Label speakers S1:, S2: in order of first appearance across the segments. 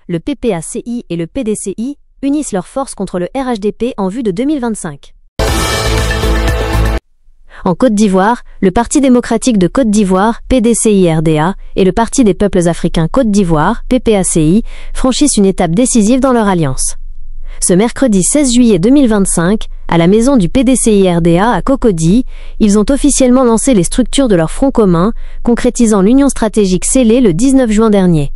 S1: le PPACI et le PDCI unissent leurs forces contre le RHDP en vue de 2025. En Côte d'Ivoire, le Parti démocratique de Côte d'Ivoire, PDCI-RDA, et le Parti des peuples africains Côte d'Ivoire, PPACI, franchissent une étape décisive dans leur alliance. Ce mercredi 16 juillet 2025, à la maison du PDCI-RDA à Cocody, ils ont officiellement lancé les structures de leur front commun, concrétisant l'union stratégique scellée le 19 juin dernier.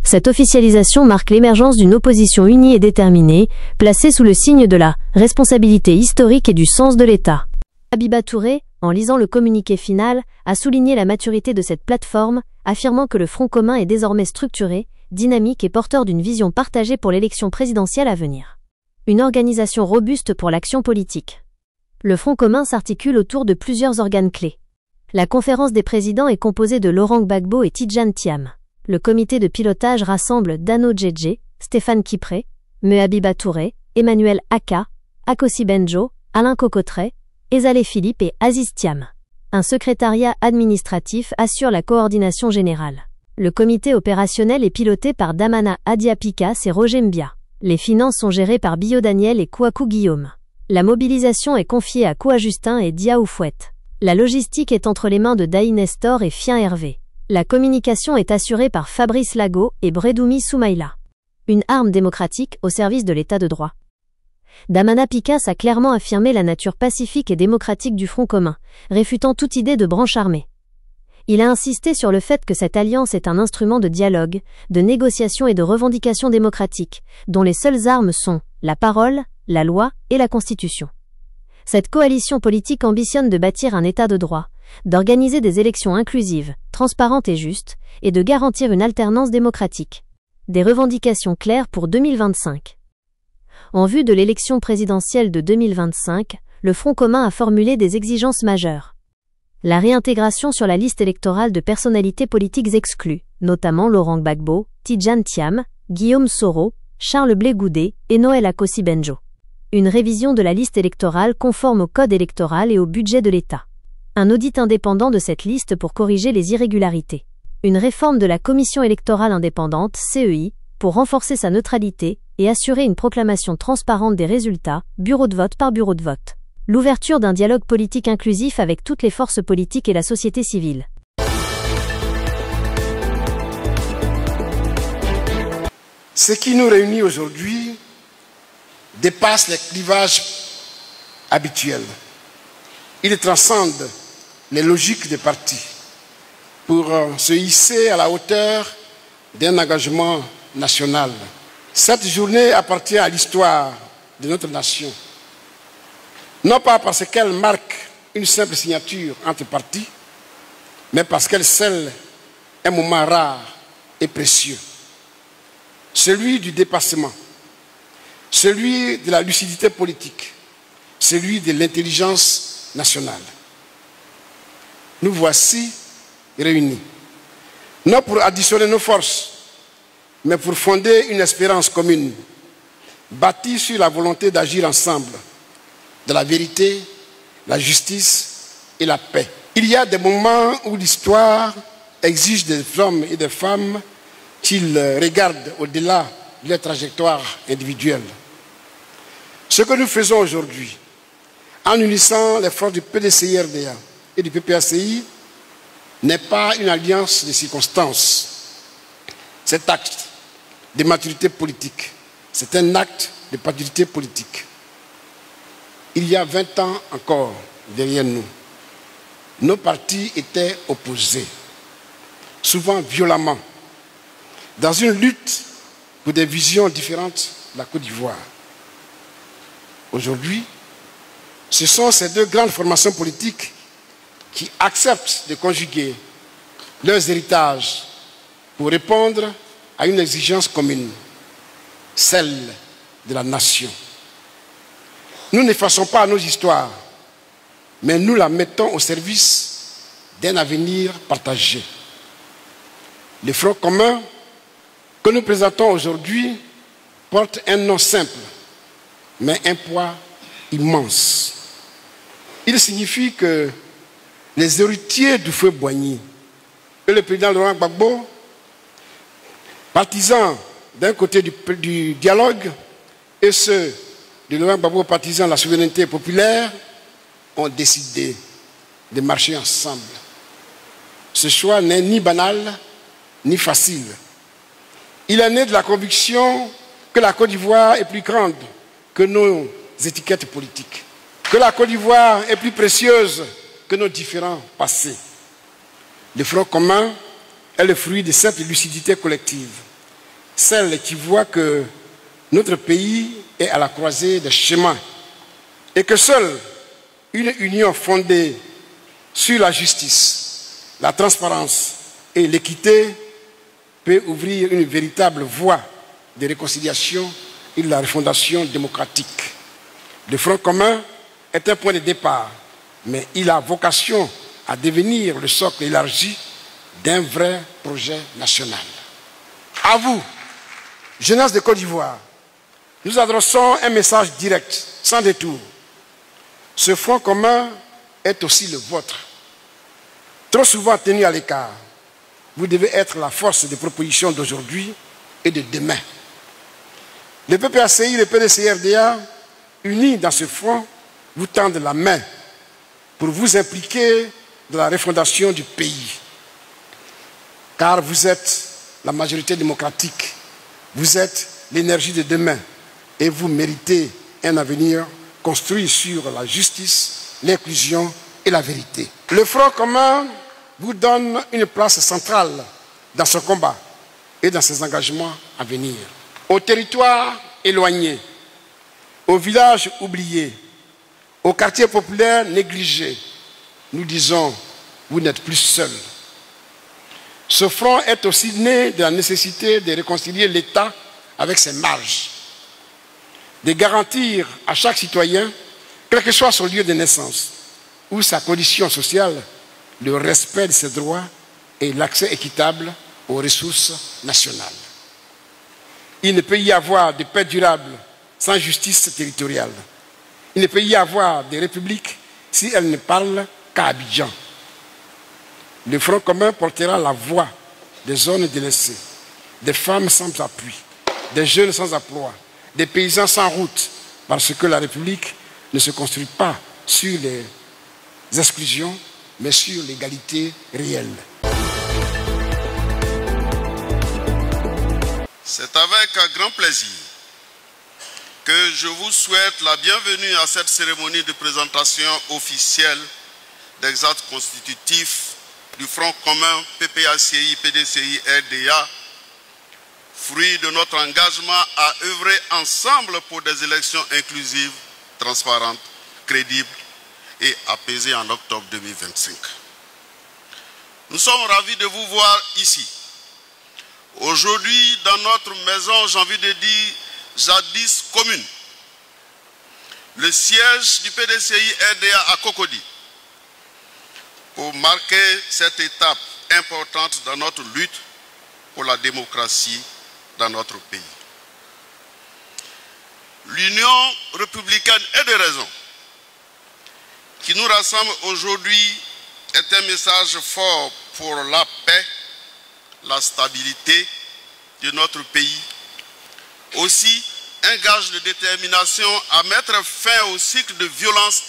S1: Cette officialisation marque l'émergence d'une opposition unie et déterminée, placée sous le signe de la responsabilité historique et du sens de l'État. Habiba Touré, en lisant le communiqué final, a souligné la maturité de cette plateforme, affirmant que le Front commun est désormais structuré, dynamique et porteur d'une vision partagée pour l'élection présidentielle à venir. Une organisation robuste pour l'action politique. Le Front commun s'articule autour de plusieurs organes clés. La conférence des présidents est composée de Laurent Gbagbo et Tidjane Thiam. Le comité de pilotage rassemble Dano Djedje, Stéphane Kipré, Habiba Touré, Emmanuel Aka, Akosi Benjo, Alain Cocottret, Ezale Philippe et Aziz Thiam. Un secrétariat administratif assure la coordination générale. Le comité opérationnel est piloté par Damana Adiapikas et Roger Mbia. Les finances sont gérées par Bio Daniel et Kouakou Guillaume. La mobilisation est confiée à Koua Justin et Dia Oufouette. La logistique est entre les mains de Daï Nestor et Fien Hervé. La communication est assurée par Fabrice Lago et Bredoumi Soumaïla. Une arme démocratique au service de l'état de droit. Damana Pikas a clairement affirmé la nature pacifique et démocratique du Front commun, réfutant toute idée de branche armée. Il a insisté sur le fait que cette alliance est un instrument de dialogue, de négociation et de revendication démocratique, dont les seules armes sont la parole, la loi et la Constitution. Cette coalition politique ambitionne de bâtir un état de droit, d'organiser des élections inclusives, transparentes et justes, et de garantir une alternance démocratique. Des revendications claires pour 2025. En vue de l'élection présidentielle de 2025, le Front commun a formulé des exigences majeures. La réintégration sur la liste électorale de personnalités politiques exclues, notamment Laurent Gbagbo, Tidjane Thiam, Guillaume Soro, Charles Blé Goudé et Noël Akosi Benjo. Une révision de la liste électorale conforme au code électoral et au budget de l'État. Un audit indépendant de cette liste pour corriger les irrégularités. Une réforme de la Commission électorale indépendante, CEI, pour renforcer sa neutralité et assurer une proclamation transparente des résultats, bureau de vote par bureau de vote. L'ouverture d'un dialogue politique inclusif avec toutes les forces politiques et la société civile.
S2: Ce qui nous réunit aujourd'hui dépasse les clivages habituels. Il transcende les logiques des partis pour se hisser à la hauteur d'un engagement national. Cette journée appartient à l'histoire de notre nation. Non pas parce qu'elle marque une simple signature entre partis, mais parce qu'elle scelle un moment rare et précieux. Celui du dépassement, celui de la lucidité politique, celui de l'intelligence nationale. Nous voici réunis, non pour additionner nos forces, mais pour fonder une espérance commune, bâtie sur la volonté d'agir ensemble, de la vérité, la justice et la paix. Il y a des moments où l'histoire exige des hommes et des femmes qu'ils regardent au-delà de leur trajectoire individuelle. Ce que nous faisons aujourd'hui, en unissant les forces du PDCI-RDA et du PPACI, n'est pas une alliance de circonstances. Cet acte de maturité politique, c'est un acte de maturité politique. Il y a 20 ans encore derrière nous, nos partis étaient opposés, souvent violemment, dans une lutte pour des visions différentes de la Côte d'Ivoire. Aujourd'hui, ce sont ces deux grandes formations politiques qui acceptent de conjuguer leurs héritages pour répondre à une exigence commune, celle de la nation. Nous n'effaçons pas nos histoires, mais nous la mettons au service d'un avenir partagé. Le Front commun que nous présentons aujourd'hui porte un nom simple, mais un poids immense. Il signifie que les héritiers du feu Boigny et le président Laurent Gbagbo, partisans d'un côté du dialogue et ceux de Laurent Gbagbo, partisans de la souveraineté populaire, ont décidé de marcher ensemble. Ce choix n'est ni banal, ni facile. Il est né de la conviction que la Côte d'Ivoire est plus grande que nos étiquettes politiques, que la Côte d'Ivoire est plus précieuse que nos différents passés. Le Front commun est le fruit de cette lucidité collective, celle qui voit que notre pays est à la croisée des chemins et que seule une union fondée sur la justice, la transparence et l'équité peut ouvrir une véritable voie de réconciliation et de la refondation démocratique. Le Front commun est un point de départ, mais il a vocation à devenir le socle élargi d'un vrai projet national. À vous, jeunesse de Côte d'Ivoire, nous adressons un message direct, sans détour. Ce Front commun est aussi le vôtre. Trop souvent tenu à l'écart, vous devez être la force de proposition d'aujourd'hui et de demain. Le PPACI et le PDCI-RDA, unis dans ce front, vous tendent la main pour vous impliquer dans la refondation du pays. Car vous êtes la majorité démocratique, vous êtes l'énergie de demain et vous méritez un avenir construit sur la justice, l'inclusion et la vérité. Le Front commun vous donne une place centrale dans ce combat et dans ses engagements à venir. Aux territoires éloignés, aux villages oubliés, aux quartiers populaires négligés, nous disons, vous n'êtes plus seuls. Ce front est aussi né de la nécessité de réconcilier l'État avec ses marges, de garantir à chaque citoyen, quel que soit son lieu de naissance ou sa condition sociale, le respect de ses droits et l'accès équitable aux ressources nationales. Il ne peut y avoir de paix durable sans justice territoriale. Il ne peut y avoir de république si elle ne parle qu'à Abidjan. Le Front commun portera la voix des zones délaissées, des femmes sans appui, des jeunes sans emploi, des paysans sans route, parce que la République ne se construit pas sur les exclusions, mais sur l'égalité réelle.
S3: C'est avec un grand plaisir que je vous souhaite la bienvenue à cette cérémonie de présentation officielle des actes constitutifs du Front commun PPACI-PDCI-RDA, fruit de notre engagement à œuvrer ensemble pour des élections inclusives, transparentes, crédibles et apaisées en octobre 2025. Nous sommes ravis de vous voir ici. Aujourd'hui, dans notre maison, j'ai envie de dire, jadis commune, le siège du PDCI-RDA à Cocody, pour marquer cette étape importante dans notre lutte pour la démocratie dans notre pays. L'Union républicaine et de raison qui nous rassemble aujourd'hui est un message fort pour la paix, la stabilité de notre pays. Aussi, un gage de détermination à mettre fin au cycle de violence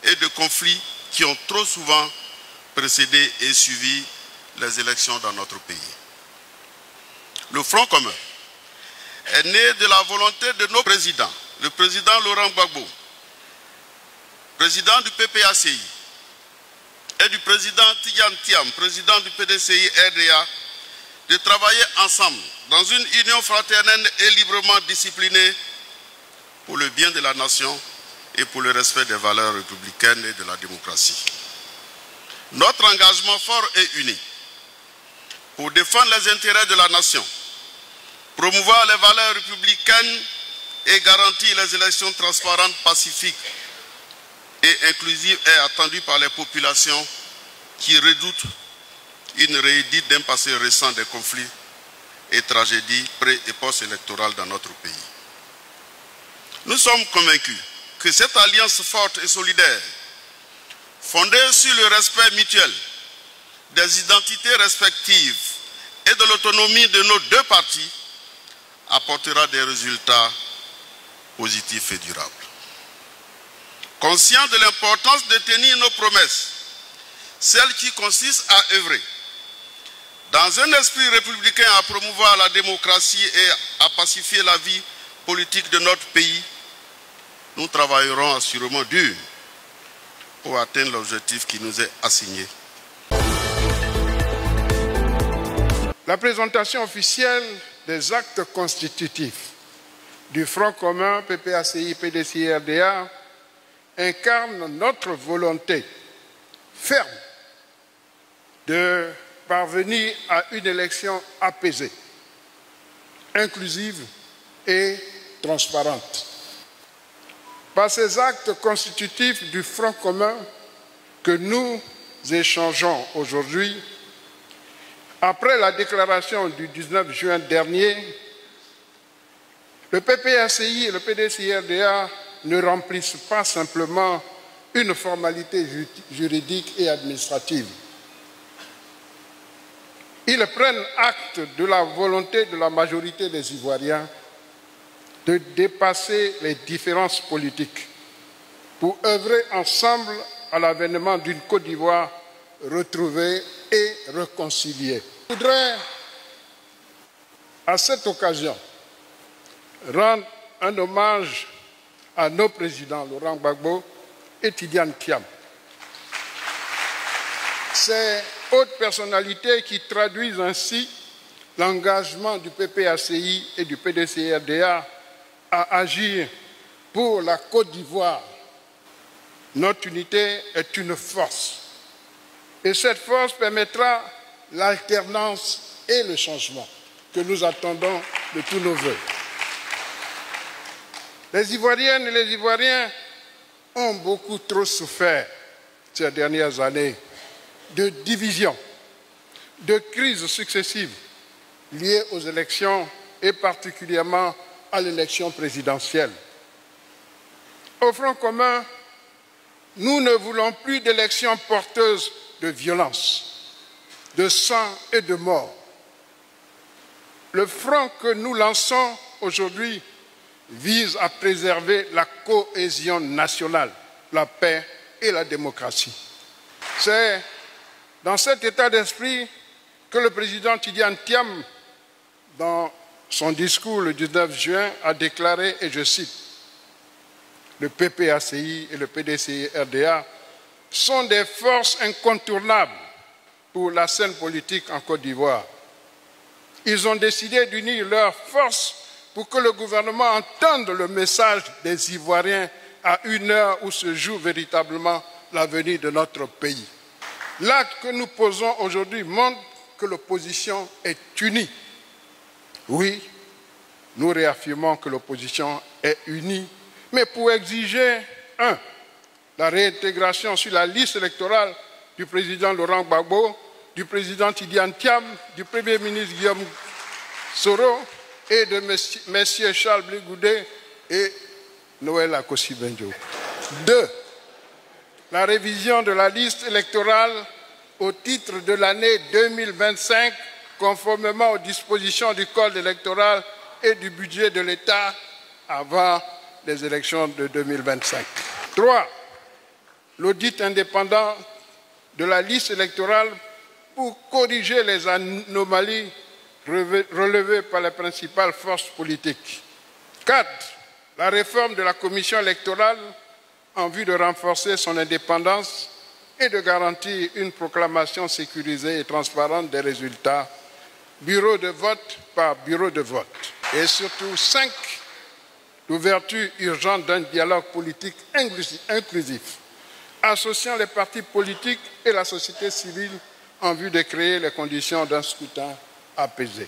S3: et de conflits qui ont trop souvent précédé et suivi les élections dans notre pays. Le Front commun est né de la volonté de nos présidents, le président Laurent Gbagbo, président du PPACI, et du président Tidjane Thiam, président du PDCI-RDA, de travailler ensemble dans une union fraternelle et librement disciplinée pour le bien de la nation et pour le respect des valeurs républicaines et de la démocratie. Notre engagement fort et uni pour défendre les intérêts de la nation, promouvoir les valeurs républicaines et garantir les élections transparentes, pacifiques et inclusives est attendu par les populations qui redoutent une réédite d'un passé récent des conflits et tragédies pré- et post-électorales dans notre pays. Nous sommes convaincus que cette alliance forte et solidaire, fondée sur le respect mutuel des identités respectives et de l'autonomie de nos deux partis, apportera des résultats positifs et durables. Conscient de l'importance de tenir nos promesses, celles qui consistent à œuvrer dans un esprit républicain à promouvoir la démocratie et à pacifier la vie politique de notre pays, nous travaillerons assurément dur pour atteindre l'objectif qui nous est assigné.
S2: La présentation officielle des actes constitutifs du Front commun PPACI, PDCI, RDA incarne notre volonté ferme de parvenir à une élection apaisée, inclusive et transparente. Par ces actes constitutifs du Front commun que nous échangeons aujourd'hui, après la déclaration du 19 juin dernier, le PPACI et le PDCI-RDA ne remplissent pas simplement une formalité juridique et administrative. Ils prennent acte de la volonté de la majorité des Ivoiriens de dépasser les différences politiques pour œuvrer ensemble à l'avènement d'une Côte d'Ivoire retrouvée et réconciliée. Je voudrais, à cette occasion, rendre un hommage à nos présidents, Laurent Gbagbo et Tidiane Thiam. Ces hautes personnalités qui traduisent ainsi l'engagement du PPACI et du PDCI-RDA à agir pour la Côte d'Ivoire. Notre unité est une force. Et cette force permettra l'alternance et le changement que nous attendons de tous nos vœux. Les Ivoiriennes et les Ivoiriens ont beaucoup trop souffert ces dernières années de divisions, de crises successives liées aux élections et particulièrement à l'élection présidentielle. Au Front commun, nous ne voulons plus d'élections porteuses de violence, de sang et de mort. Le front que nous lançons aujourd'hui vise à préserver la cohésion nationale, la paix et la démocratie. C'est dans cet état d'esprit que le président Tidiane Thiam, dans son discours le 19 juin, a déclaré, et je cite, « Le PPACI et le PDCI-RDA sont des forces incontournables pour la scène politique en Côte d'Ivoire. Ils ont décidé d'unir leurs forces pour que le gouvernement entende le message des Ivoiriens à une heure où se joue véritablement l'avenir de notre pays. L'acte que nous posons aujourd'hui montre que l'opposition est unie. Oui, nous réaffirmons que l'opposition est unie, mais pour exiger, la réintégration sur la liste électorale du président Laurent Gbagbo, du président Tidiane Thiam, du Premier ministre Guillaume Soro et de messieurs Charles Blé Goudé et Noël Akossi-Benjo. 2. La révision de la liste électorale au titre de l'année 2025, conformément aux dispositions du Code électoral et du budget de l'État avant les élections de 2025. 3. L'audit indépendant de la liste électorale pour corriger les anomalies relevées par les principales forces politiques. 4. La réforme de la commission électorale en vue de renforcer son indépendance et de garantir une proclamation sécurisée et transparente des résultats, bureau de vote par bureau de vote. Et surtout 5. L'ouverture urgente d'un dialogue politique inclusif, associant les partis politiques et la société civile en vue de créer les conditions d'un scrutin apaisé.